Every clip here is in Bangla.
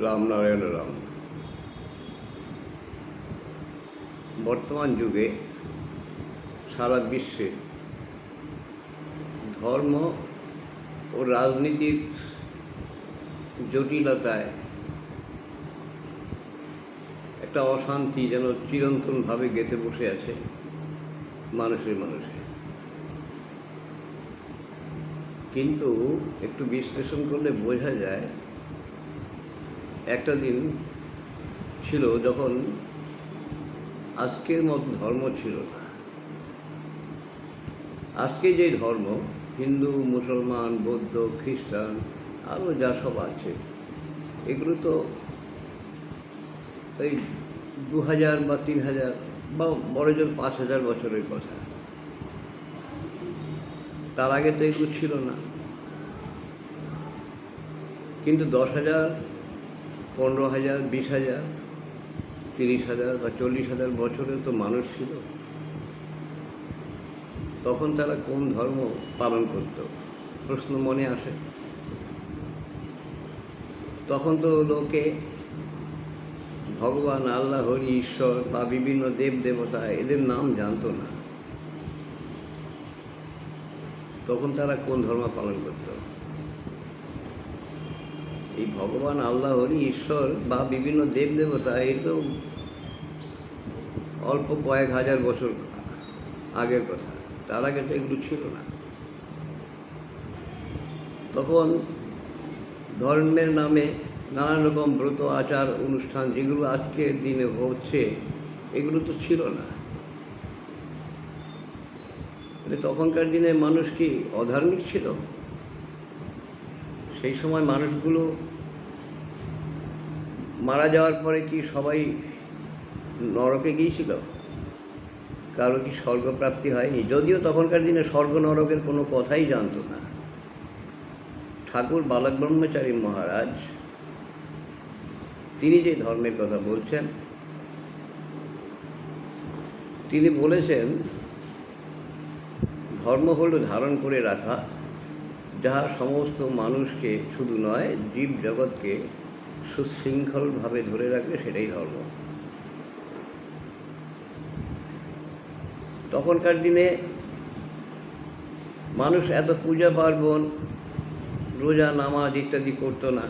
রামনারায়ণ রাম। বর্তমান যুগে সারা বিশ্বে ধর্ম ও রাজনীতির জটিলতায় একটা অশান্তি যেন চিরন্তনভাবে গেঁথে বসে আছে মানুষে। কিন্তু একটু বিশ্লেষণ করলে বোঝা যায়, একটা দিন ছিল যখন আজকের মতো ধর্ম ছিল না। আজকে যে ধর্ম, হিন্দু, মুসলমান, বৌদ্ধ, খ্রিস্টান, আরও যা সব আছে, এগুলো তো এই 2000 বা 3000 বা বড় জোর 5000 বছরের কথা। তার আগে তো এগুলো ছিল না। কিন্তু 10,000, 15,000, 20,000, 30,000 বা 40,000 বছরেও তো মানুষ ছিল। তখন তারা কোন ধর্ম পালন করত, প্রশ্ন মনে আসে। তখন তো লোকে ভগবান, আল্লাহ, হরি, ঈশ্বর বা বিভিন্ন দেব দেবতা এদের নাম জানতো না। তখন তারা কোন ধর্ম পালন করত? এই ভগবান, আল্লাহ, হরি, ঈশ্বর বা বিভিন্ন দেব দেবতা এই তো অল্প কয়েক হাজার বছর আগের কথা। তার আগে তো এগুলো ছিল না। তখন ধর্মের নামে নানান রকম ব্রত, আচার, অনুষ্ঠান যেগুলো আজকের দিনে হচ্ছে, এগুলো তো ছিল না। তখনকার দিনে মানুষ কি অধার্মিক ছিল? সেই সময় মানুষগুলো মারা যাওয়ার পরে কি সবাই নরকে গিয়েছিল? কারো কি স্বর্গপ্রাপ্তি হয়নি? যদিও তখনকার দিনে স্বর্গ নরকের কোনো কথাই জানতো না। ঠাকুর বালক ব্রহ্মচারী মহারাজ তিনি যে ধর্মের কথা বলছেন, তিনি বলেছেন ধর্ম হলো ধারণ করে রাখা, যাহা সমস্ত মানুষকে শুধু নয় জীব জগৎকে সুশৃঙ্খলভাবে ধরে রাখবে, সেটাই ধর্ম। তখনকার দিনে মানুষ এত পূজা পার্বণ, রোজা, নামাজ ইত্যাদি করতো না।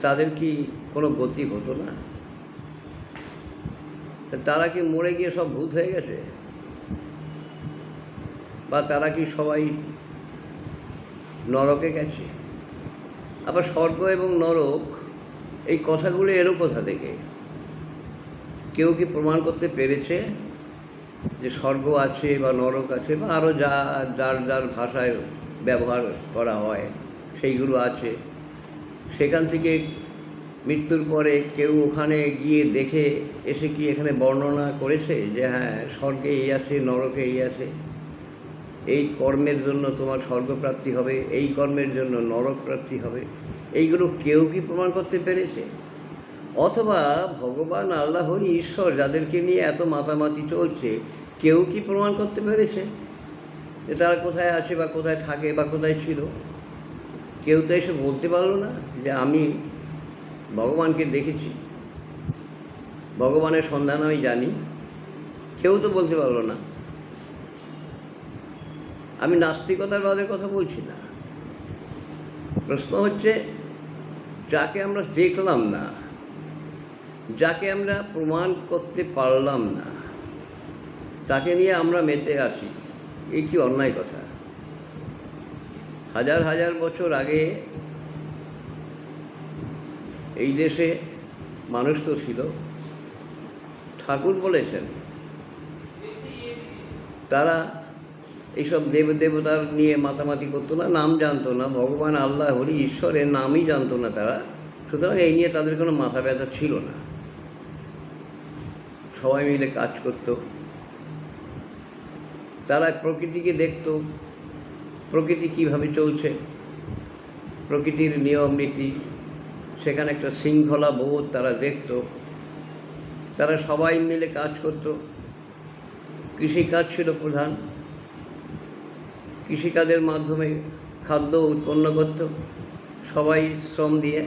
তাদের কি কোনো গতি হতো না? তারা কি মরে গিয়ে সব ভূত হয়ে গেছে? বা তারা কি সবাই নরকে গেছে? আবার স্বর্গ এবং নরক এই কথাগুলো এলো কোথা থেকে? কেউ কি প্রমাণ করতে পেরেছে যে স্বর্গ আছে বা নরক আছে, বা আরও যার ভাষায় ব্যবহার করা হয় সেইগুলো আছে? সেখান থেকে মৃত্যুর পরে কেউ ওখানে গিয়ে দেখে এসে কি এখানে বর্ণনা করেছে যে হ্যাঁ, স্বর্গে এই আছে, নরকে এই আছে, এই কর্মের জন্য তোমার স্বর্গপ্রাপ্তি হবে, এই কর্মের জন্য নরক প্রাপ্তি হবে? এইগুলো কেউ কি প্রমাণ করতে পেরেছে? অথবা ভগবান, আল্লাহ, হরি, ঈশ্বর যাদেরকে নিয়ে এত মাতামাতি চলছে, কেউ কি প্রমাণ করতে পেরেছে যে তারা কোথায় আছে বা কোথায় থাকে বা কোথায় ছিল? কেউ তো এসে বলতে পারলো না যে আমি ভগবানকে দেখেছি, ভগবানের সন্ধান আমি জানি। কেউ তো বলতে পারলো না। আমি নাস্তিকতার বাদের কথা বলছি না। প্রশ্ন হচ্ছে, যাকে আমরা দেখলাম না, যাকে আমরা প্রমাণ করতে পারলাম না, তাকে নিয়ে আমরা মেতে আসি, এই কি অন্যায় কথা? হাজার হাজার বছর আগে এই দেশে মানুষ তো ছিল। ঠাকুর বলেছেন তারা এইসব দেবতার নিয়ে মাতামাতি করতো না, নাম জানতো না, ভগবান, আল্লাহ, হরি, ঈশ্বরের নামই জানতো না তারা। সুতরাং এই নিয়ে তাদের কোনো মাথা ব্যথা ছিল না। সবাই মিলে কাজ করত। তারা প্রকৃতিকে দেখত, প্রকৃতি কীভাবে চলছে, প্রকৃতির নিয়ম নীতি, সেখানে একটা শৃঙ্খলা বোধ তারা দেখত। তারা সবাই মিলে কাজ করত। কৃষিকাজ ছিল প্রধান। কৃষিকাজের মাধ্যমে খাদ্য উৎপন্ন করত সবাই শ্রম দিয়ে।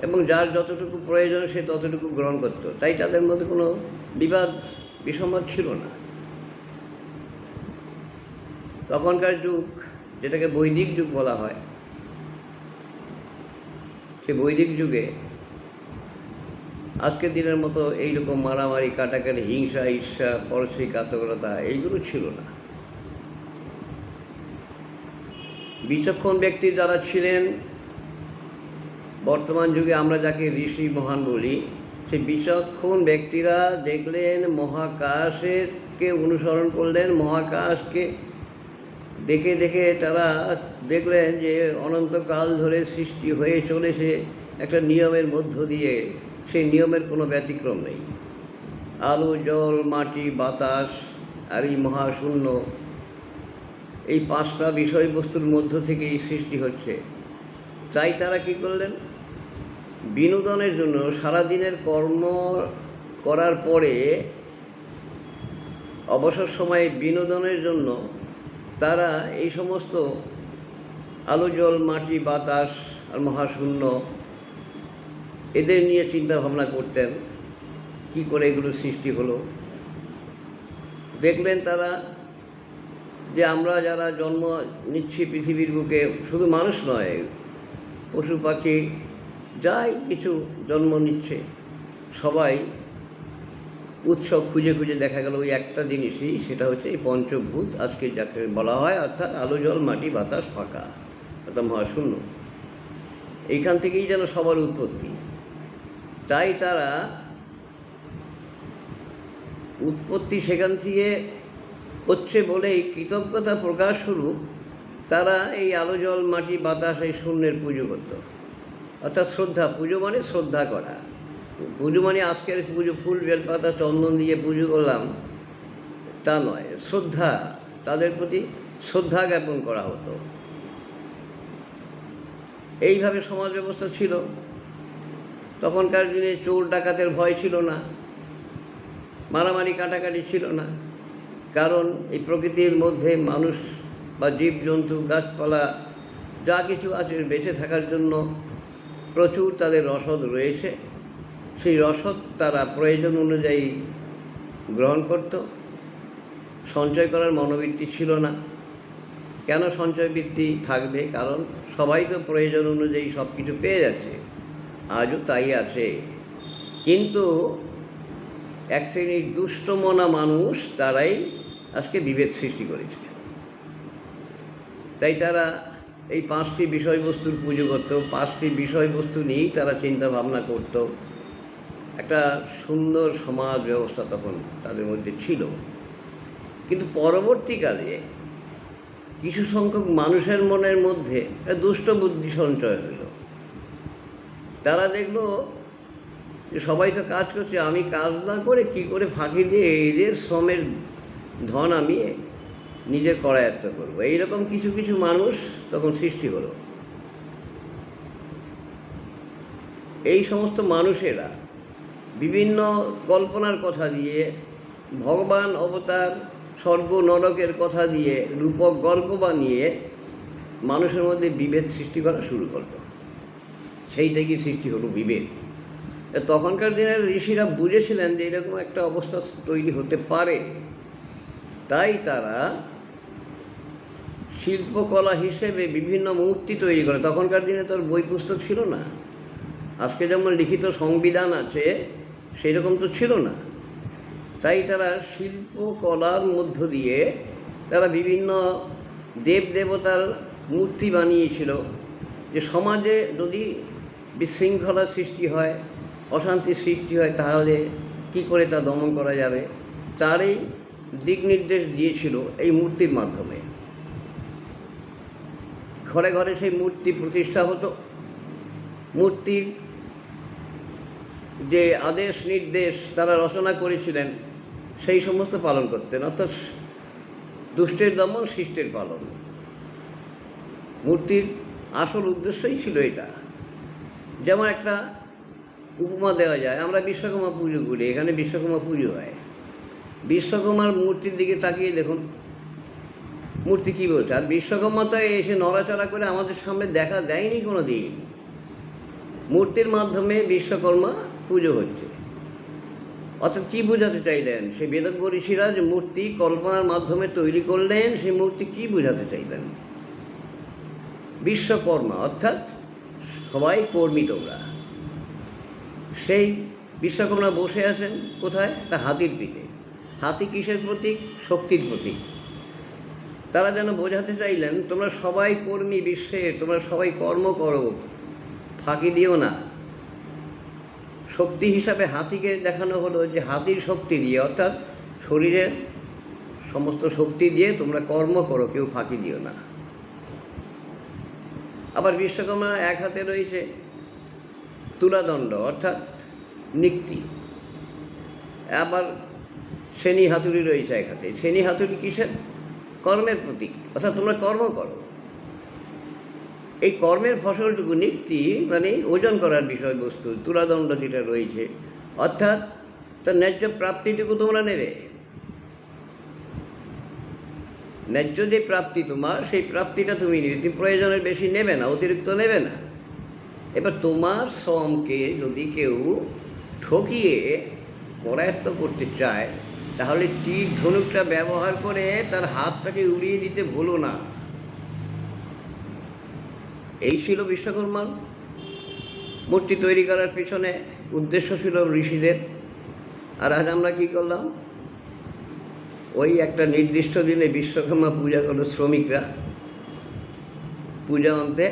এবং যার যতটুকু প্রয়োজন সে ততটুকু গ্রহণ করত, তাই তাদের মধ্যে কোনো বিবাদ বিসম্বাদ ছিল না। তখনকার যুগ, যেটাকে বৈদিক যুগ বলা হয়, সে বৈদিক যুগে আজকের দিনের মতো এইরকম মারামারি, কাটাকাটি, হিংসা, ঈর্ষা, পরশ্রীঘাতকতা এইগুলো ছিল না। বিচক্ষণ ব্যক্তি যারা ছিলেন, বর্তমান যুগে আমরা যাকে ঋষি মহান বলি, সেই বিচক্ষণ ব্যক্তিরা দেখলেন, মহাকাশকে অনুসরণ করলেন, মহাকাশকে দেখে দেখে তারা দেখলেন যে অনন্তকাল ধরে সৃষ্টি হয়ে চলেছে একটা নিয়মের মধ্য দিয়ে, সেই নিয়মের কোনো ব্যতিক্রম নেই। আলো, জল, মাটি, বাতাস আর এই মহাশূন্য, এই পাঁচটা বিষয়বস্তুর মধ্য থেকেই সৃষ্টি হচ্ছে। তাই তারা কী করলেন, বিনোদনের জন্য সারাদিনের কর্ম করার পরে অবসর সময়ে বিনোদনের জন্য তারা এই সমস্ত আলো, জল, মাটি, বাতাস আর মহাশূন্য এদের নিয়ে চিন্তা ভাবনা করতেন, কি করে এগুলো সৃষ্টি হলো। দেখলেন তারা যে আমরা যারা জন্ম নিচ্ছি পৃথিবীর বুকে, শুধু মানুষ নয়, পশু পাখি যাই কিছু জন্ম নিচ্ছে, সবাই উৎসব খুঁজে খুঁজে দেখা গেল ওই একটা জিনিসই, সেটা হচ্ছে এই পঞ্চভূত, আজকে যাকে বলা হয়, অর্থাৎ আলো, জল, মাটি, বাতাস, ফাঁকা, অর্থাৎ মহাশূন্য। এইখান থেকেই যেন সবার উৎপত্তি। তাই তারা উৎপত্তি সেখান থেকে হচ্ছে বলেই কৃতজ্ঞতা প্রকাশ স্বরূপ তারা এই আলো, জল, মাটি, বাতাস, এই শূন্যের পুজো করত, অর্থাৎ শ্রদ্ধা। পুজো মানে শ্রদ্ধা করা। পুজো মানে আজকের পুজো ফুল, বেলপাতা, চন্দন দিয়ে পুজো করলাম তা নয়, শ্রদ্ধা, তাদের প্রতি শ্রদ্ধা জ্ঞাপন করা হতো। এইভাবে সমাজ ব্যবস্থা ছিল। তখনকার দিনে চোর ডাকাতের ভয় ছিল না, মারামারি কাটাকাটি ছিল না, কারণ এই প্রকৃতির মধ্যে মানুষ বা জীবজন্তু, গাছপালা যা কিছু আছে বেঁচে থাকার জন্য প্রচুর তাদের রসদ রয়েছে। সেই রসদ তারা প্রয়োজন অনুযায়ী গ্রহণ করত। সঞ্চয় করার মনোবৃত্তি ছিল না। কেন সঞ্চয় বৃত্তি থাকবে? কারণ সবাই তো প্রয়োজন অনুযায়ী সব কিছু পেয়ে যাচ্ছে, আজও তাই আছে। কিন্তু এক শ্রেণীর দুষ্টমনা মানুষ, তারাই আজকে বিভেদ সৃষ্টি করেছে। তাই তারা এই পাঁচটি বিষয়বস্তুর পুজো করত, পাঁচটি বিষয়বস্তু নিয়েই তারা চিন্তা ভাবনা করত। একটা সুন্দর সমাজ ব্যবস্থা তখন তাদের মধ্যে ছিল। কিন্তু পরবর্তীকালে কিছু সংখ্যক মানুষের মনের মধ্যে একটা দুষ্ট বুদ্ধি সঞ্চয় হইল। তারা দেখলো যে সবাই তো কাজ করছে, আমি কাজ না করে কি করে ফাঁকি দিয়ে এদের শ্রমের ধন আমি নিজের করায়ত্ত করবো। এইরকম কিছু কিছু মানুষ তখন সৃষ্টি হলো। এই সমস্ত মানুষেরা বিভিন্ন কল্পনার কথা দিয়ে, ভগবান অবতার, স্বর্গ নরকের কথা দিয়ে রূপক গল্প বানিয়ে মানুষের মধ্যে বিভেদ সৃষ্টি করা শুরু করলো। সেই থেকেই সৃষ্টি হলো বিভেদ। তখনকার দিনের ঋষিরা বুঝেছিলেন যে এরকম একটা অবস্থা তৈরি হতে পারে। তাই তারা শিল্পকলা হিসেবে বিভিন্ন মূর্তি তৈরি করে। তখনকার দিনে তো বই পুস্তক ছিল না। আজকে যেমন লিখিত সংবিধান আছে, সেরকম তো ছিল না। তাই তারা শিল্পকলার মধ্য দিয়ে তারা বিভিন্ন দেবদেবতার মূর্তি বানিয়েছিল, যে সমাজে যদি বিশৃঙ্খলার সৃষ্টি হয়, অশান্তির সৃষ্টি হয়, তাহলে কি করে তা দমন করা যাবে, তারই দিক নির্দেশ দিয়েছিল এই মূর্তির মাধ্যমে। ঘরে ঘরে সেই মূর্তি প্রতিষ্ঠা হতো। মূর্তির যে আদেশ নির্দেশ তারা রচনা করেছিলেন, সেই সমস্ত পালন করতেন, অর্থাৎ দুষ্টের দমন, শিষ্টের পালন। মূর্তির আসল উদ্দেশ্যই ছিল এটা। যেমন একটা উপমা দেওয়া যায়, আমরা বিশ্বকর্মা পুজো করি, এখানে বিশ্বকর্মা পুজো হয়। বিশ্বকর্মার মূর্তির দিকে তাকিয়ে দেখুন মূর্তি কী বলছে। আর বিশ্বকর্মা তো এসে নড়াচড়া করে আমাদের সামনে দেখা দেয়নি কোনো দিন। মূর্তির মাধ্যমে বিশ্বকর্মা পুজো হচ্ছে। অর্থাৎ কী বোঝাতে চাইলেন সেই বেদজ্ঞ ঋষিরা, যে মূর্তি কল্পনার মাধ্যমে তৈরি করলেন, সেই মূর্তি কী বোঝাতে চাইলেন? বিশ্বকর্মা অর্থাৎ সবাই কর্মী তোমরা। সেই বিশ্বকর্মা বসে আছেন কোথায়? তা হাতির পিঠে। হাতি কিসের প্রতীক? শক্তির প্রতীক। তারা যেন বোঝাতে চাইলেন তোমরা সবাই কর্মী বিশ্বে, তোমরা সবাই কর্ম করো, ফাঁকি দিও না। শক্তি হিসাবে হাতিকে দেখানো হলো যে হাতির শক্তি দিয়ে, অর্থাৎ শরীরের সমস্ত শক্তি দিয়ে তোমরা কর্ম করো, কেউ ফাঁকি দিও না। আবার বিশ্বকর্মা এক হাতে রয়েছে তুলাদণ্ড অর্থাৎ নিক্তি। আবার শনি হাতুড়ি রয়েছে এক হাতে। শনি হাতুড়ি কিসের? কর্মের প্রতীক, অর্থাৎ তোমরা কর্ম করো। এই কর্মের ফসলটুকু নিক্তি মানে ওজন করার বিষয়বস্তু, তুলাদণ্ড যেটা রয়েছে, অর্থাৎ তার ন্যায্য প্রাপ্তিটুকু তোমরা নেবে। ন্যায্য যে প্রাপ্তি তোমার, সেই প্রাপ্তিটা তুমি নেবে, তুমি প্রয়োজনের বেশি নেবে না, অতিরিক্ত নেবে না। এবার তোমার শ্রমকে যদি কেউ ঠকিয়ে করায়ত্ত করতে চায়, তাহলে তীর ধনুকটা ব্যবহার করে তার হাতটাকে উড়িয়ে দিতে ভুলো না। এই ছিল বিশ্বকর্মার মূর্তি তৈরি করার পেছনে উদ্দেশ্য ছিল ঋষিদের। আর আজ আমরা কী করলাম? ওই একটা নির্দিষ্ট দিনে বিশ্বকর্মা পূজা করলো শ্রমিকরা, পূজা অন্তে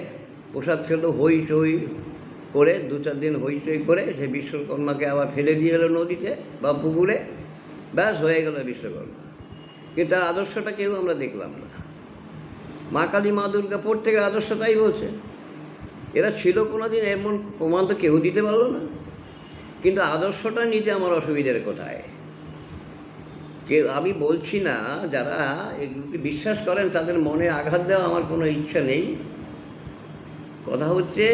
প্রসাদ খেলো, হইচই করে 2-4 দিন হইচই করে সে বিশ্বকর্মাকে আবার ফেলে দিয়ে এলো নদীতে বা পুকুরে, ব্যাস হয়ে গেল বিশ্বকর্মা। কিন্তু তার আদর্শটা কেউ আমরা দেখলাম না। মা কালী, মা দুর্গা প্রত্যেকের আদর্শটাই বলছে। এরা ছিল কোনোদিন এমন প্রমাণ তো কেউ দিতে পারলো না। কিন্তু আদর্শটা নিতে আমার অসুবিধার কোথায়? কেউ, আমি বলছি না যারা এগুলোকে বিশ্বাস করেন তাদের মনে আঘাত দেওয়া আমার কোনো ইচ্ছা নেই। কথা হচ্ছে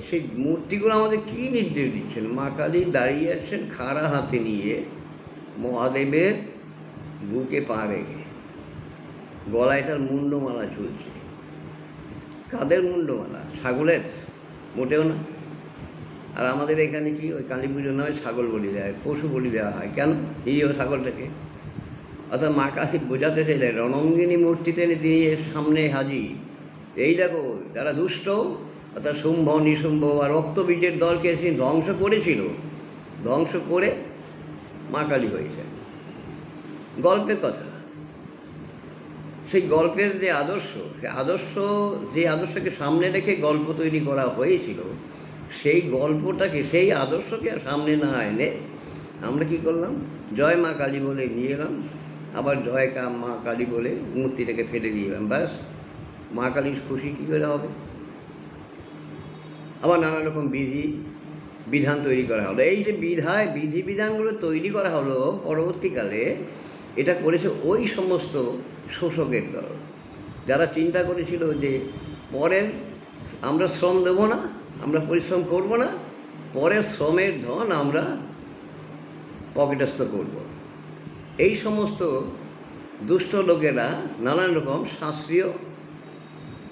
সেই মূর্তিগুলো আমাদের কী নির্দেশ দিচ্ছেন? মা কালী দাঁড়িয়ে আছেন খাড়া হাতে নিয়ে, মহাদেবের বুকে পা রেখে, গলায় তার মুন্ডমালা ঝুলছে। কাদের মুন্ডমালা? ছাগলের? মোটেও না। আর আমাদের এখানে কি ওই কালী পুজোর নামে ছাগল বলি দেওয়া হয়, পশু বলি দেওয়া হয়। কেন? নিরীহ ছাগলটাকে। অর্থাৎ মা কালী বোঝাতে চাইলেন রণঙ্গিনী মূর্তিতে তিনি সামনে হাজির। এই দেখো, যারা দুষ্ট অর্থাৎ শুম্ভ নিশুম্ভ বা রক্তবীজের দলকে সে ধ্বংস করেছিল, ধ্বংস করে মা কালী হয়েছে। গল্পের কথা। সেই গল্পের যে আদর্শ, যে আদর্শকে সামনে রেখে গল্প তৈরি করা হয়েছিল, সেই গল্পটাকে, সেই আদর্শকে সামনে না এনে আমরা কি করলাম? জয় মা কালী বলে নিয়ে এলাম, আবার জয় মা কালী বলে মূর্তিটাকে ফেলে দিয়ে এলাম। ব্যাস, মা কালীর খুশি কী করে হবে? আবার নানা রকম বিধান তৈরি করা হলো। এই যে বিধিবিধানগুলো তৈরি করা হলো পরবর্তীকালে, এটা করেছে ওই সমস্ত শোষকের দল, যারা চিন্তা করেছিল যে পরের আমরা শ্রম দেব না, আমরা পরিশ্রম করব না, পরের শ্রমের ধন আমরা পকেটস্থ করব। এই সমস্ত দুষ্ট লোকেরা নানান রকম শাস্ত্রীয়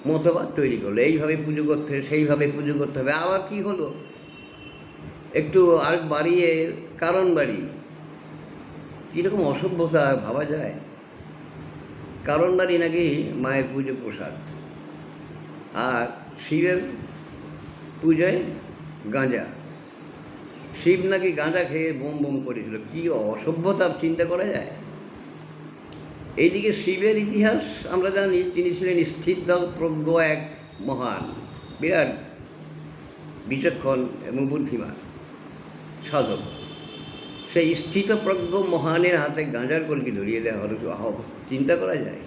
মতবাদ তৈরি করলো। এইভাবে পুজো করতে হবে, সেইভাবে পুজো করতে হবে। আবার কি হলো? একটু আর বাড়িয়ে কারণ বাড়ি, কীরকম অসভ্যতা ভাবা যায়! কারণ বাড়ি নাকি মায়ের পুজো প্রসাদ, আর শিবের পূজায় গাঁজা। শিব নাকি গাঁজা খেয়ে বোম বোম করেছিল। কী অসভ্যতা চিন্তা করা যায়! এইদিকে শিবের ইতিহাস আমরা জানি, তিনি ছিলেন স্থিতপ্রজ্ঞ এক মহান, বিরাট বিচক্ষণ এবং বুদ্ধিমান সাধক। সেই স্থিতপ্রজ্ঞ মহানের হাতে গাঁজার কলকি ধরিয়ে দেওয়া হলো। চিন্তা করা যায়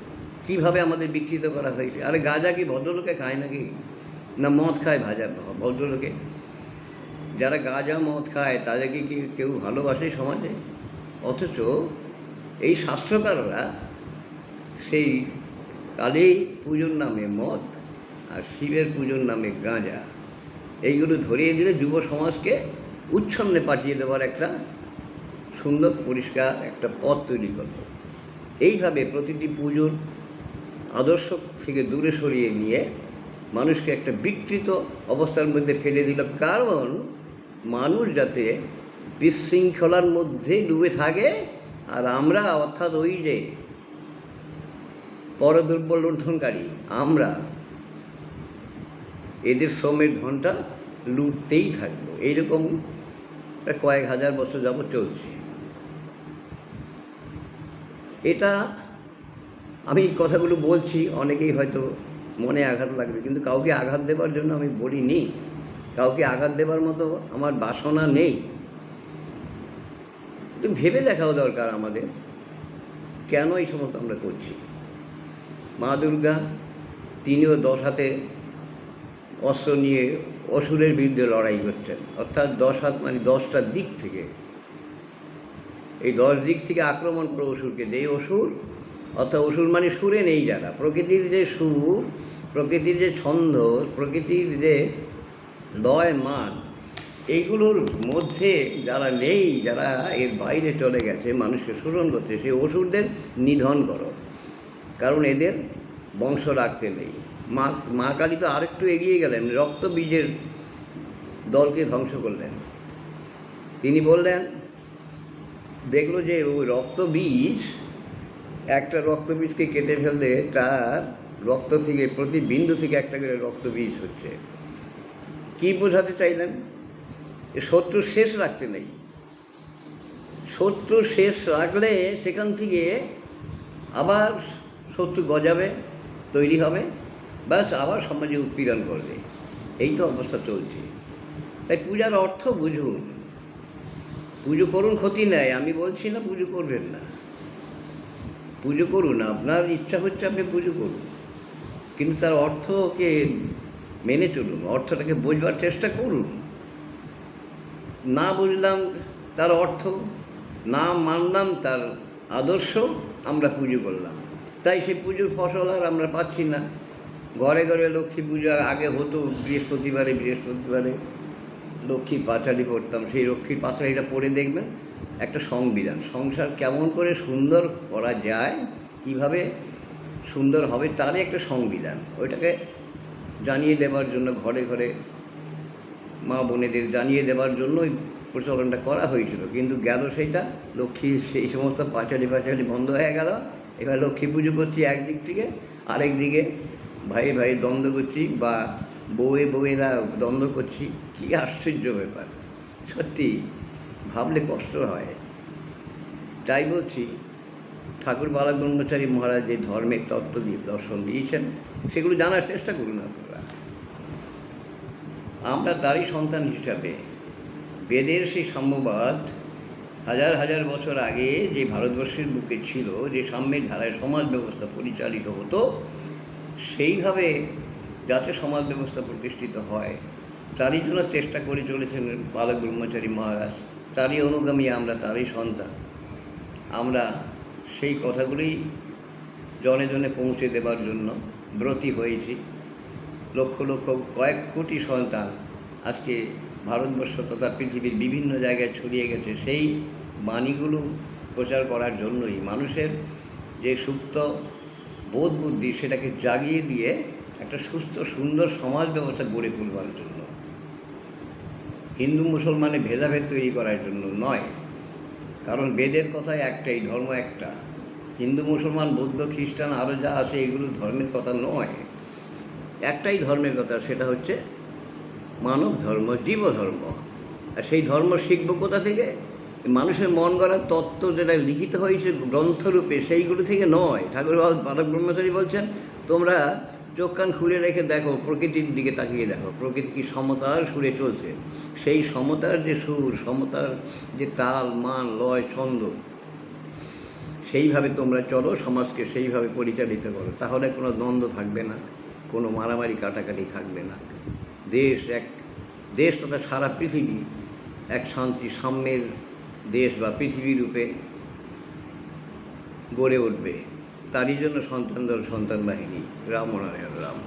কীভাবে আমাদের বিকৃত করা হয়েছে। আরে গাঁজা কি ভদ্রলোকে খায় নাকি? না মদ খায় ভদ্রলোকে? যারা গাঁজা মদ খায় তাদেরকে কি কেউ ভালোবাসে সমাজে? অথচ এই শাস্ত্রকাররা সেই কালী পুজোর নামে মদ আর শিবের পুজোর নামে গাঁজা, এইগুলো ধরিয়ে দিলে যুব সমাজকে উচ্ছন্নে পাঠিয়ে দেওয়ার একটা সুন্দর পরিষ্কার একটা পথ তৈরি করল। এইভাবে প্রতিটি পুজোর আদর্শ থেকে দূরে সরিয়ে নিয়ে মানুষকে একটা বিকৃত অবস্থার মধ্যে ফেলে দিল, কারণ মানুষ যাতে বিশৃঙ্খলার মধ্যে ডুবে থাকে, আর আমরা অর্থাৎ ওই যে পরদ্রব্য লুণ্ঠনকারী, আমরা এদের শ্রমের ধনটা লুটতেই থাকবো। এইরকম কয়েক হাজার বছর যাবৎ চলছে। এটা আমি কথাগুলো বলছি, অনেকেই হয়তো মনে আঘাত লাগবে, কিন্তু কাউকে আঘাত দেবার জন্য আমি বলিনি, কাউকে আঘাত দেবার মতো আমার বাসনা নেই। ভেবে দেখাও দরকার আমাদের, কেন এই সমস্ত আমরা করছি। মা দুর্গা তিনিও 10 হাতে অস্ত্র নিয়ে অসুরের বিরুদ্ধে লড়াই করছেন, অর্থাৎ 10 হাত মানে 10টা দিক থেকে, এই 10 দিক থেকে আক্রমণ করে অসুরকে। যেই অসুর, অর্থাৎ অসুর মানে সুরে নেই যারা, প্রকৃতির যে সুর, প্রকৃতির যে ছন্দ, প্রকৃতির যে লয় মান, এইগুলোর মধ্যে যারা নেই, যারা এর বাইরে চলে গেছে, মানুষকে শোষণ করছে, সেই অসুরদের নিধন করো, কারণ এদের বংশ রাখতে নেই। মা কালী তো আরেকটু এগিয়ে গেলেন, রক্ত বীজের দলকে ধ্বংস করলেন। তিনি বললেন, দেখলো যে ওই রক্ত বীজ, একটা রক্ত বীজকে কেটে ফেললে তার রক্ত থেকে, প্রতি বিন্দু থেকে একটা করে রক্ত বীজ হচ্ছে। কি বোঝাতে চাইলেন? শত্রু শেষ রাখতে নেই, শত্রু শেষ রাখলে সেখান থেকে আবার শত্রু গজাবে, তৈরি হবে, ব্যাস আবার সমাজে উৎপীড়ন করবে। এই তো অবস্থা চলছে। তাই পূজার অর্থ বুঝুন, পুজো করুন, ক্ষতি নেই, আমি বলছি না পুজো করবেন না, পুজো করুন, আপনার ইচ্ছা হচ্ছে আপনি পুজো করুন, কিন্তু তার অর্থকে মেনে চলুন, অর্থটাকে বোঝবার চেষ্টা করুন। না বুঝলাম তার অর্থ, না মানলাম তার আদর্শ, আমরা পুজো করলাম, তাই সেই পুজোর ফসল আর আমরা পাচ্ছি না। ঘরে ঘরে লক্ষ্মী পুজো আগে হতো, বৃহস্পতিবারে লক্ষ্মীর পাঁচালি পড়তাম। সেই লক্ষ্মীর পাঁচালিটা পড়ে দেখবেন একটা সংবিধান, সংসার কেমন করে সুন্দর করা যায়, কিভাবে সুন্দর হবে, তারই একটা সংবিধান। ওইটাকে জানিয়ে দেবার জন্য, ঘরে ঘরে মা বোনেদের জানিয়ে দেবার জন্য ওই প্রচলনটা করা হয়েছিল, কিন্তু গেল সেইটা, লক্ষ্মীর সেই সমস্ত পাঁচালি বন্ধ হয়ে গেল। এবার লক্ষ্মী পুজো করছি একদিক থেকে, আরেক দিকে ভাই ভাই দ্বন্দ্ব করছি, বা বউয়েরা দ্বন্দ্ব করছি। কী আশ্চর্য ব্যাপার, সত্যি ভাবলে কষ্ট হয়। তাই বলছি, ঠাকুর বালক ব্রহ্মচারী মহারাজ যে ধর্মের তত্ত্ব দিয়ে দর্শন দিয়েছেন, সেগুলো জানার চেষ্টা করুন আপনারা। আমরা তারই সন্তান হিসাবে বেদের সেই সাম্যবাদ হাজার হাজার বছর আগে যে ভারতবর্ষের বুকে ছিল, যে সাম্যের ধারায় সমাজ ব্যবস্থা পরিচালিত হতো, সেইভাবে যাতে সমাজ ব্যবস্থা প্রতিষ্ঠিত হয়, তারই জন্য চেষ্টা করে চলেছেন বালক ব্রহ্মচারী মহারাজ। তারই অনুগামী আমরা, তারই সন্তান। আমরা সেই কথাগুলি জনে জনে পৌঁছে দেবার জন্য ব্রতী হয়েছি। লক্ষ লক্ষ, কয়েক কোটি সন্তান আজকে ভারতবর্ষ তথা পৃথিবীর বিভিন্ন জায়গায় ছড়িয়ে গেছে সেই বাণীগুলো প্রচার করার জন্যই, মানুষের যে সুপ্ত বোধ বুদ্ধি সেটাকে জাগিয়ে দিয়ে একটা সুস্থ সুন্দর সমাজ ব্যবস্থা গড়ে তুলবার জন্য, হিন্দু মুসলমানে ভেদাভেদ তৈরি করার জন্য নয়। কারণ বেদের কথায় একটাই, ধর্ম একটা। হিন্দু মুসলমান বৌদ্ধ খ্রিস্টান আরও যা আছে, এগুলো ধর্মের কথা নয়, একটাই ধর্মের কথা, সেটা হচ্ছে মানব ধর্ম, জীব ধর্ম। আর সেই ধর্ম শিখব কোথা থেকে? মানুষের মন গড়ার তত্ত্ব যেটা লিখিত হয়েছে গ্রন্থরূপে, সেইগুলো থেকে নয়। ঠাকুর বালক ব্রহ্মচারী বলছেন, তোমরা চোখ কান খুলে রেখে দেখো, প্রকৃতির দিকে তাকিয়ে দেখো, প্রকৃতি কি সমতার সুরে চলছে। সেই সমতার যে সুর, সমতার যে তাল, মান, লয়, ছন্দ, সেইভাবে তোমরা চলো, সমাজকে সেইভাবে পরিচালিত করো, তাহলে কোনো দ্বন্দ্ব থাকবে না, কোনো মারামারি কাটাকাটি থাকবে না। দেশ তথা সারা পৃথিবী এক শান্তি সাম্যের দেশ বা পৃথিবী রূপে গড়ে উঠবে। তারই জন্য সন্তান দল, সন্তান বাহিনী। রাম নারায়ণ রাম।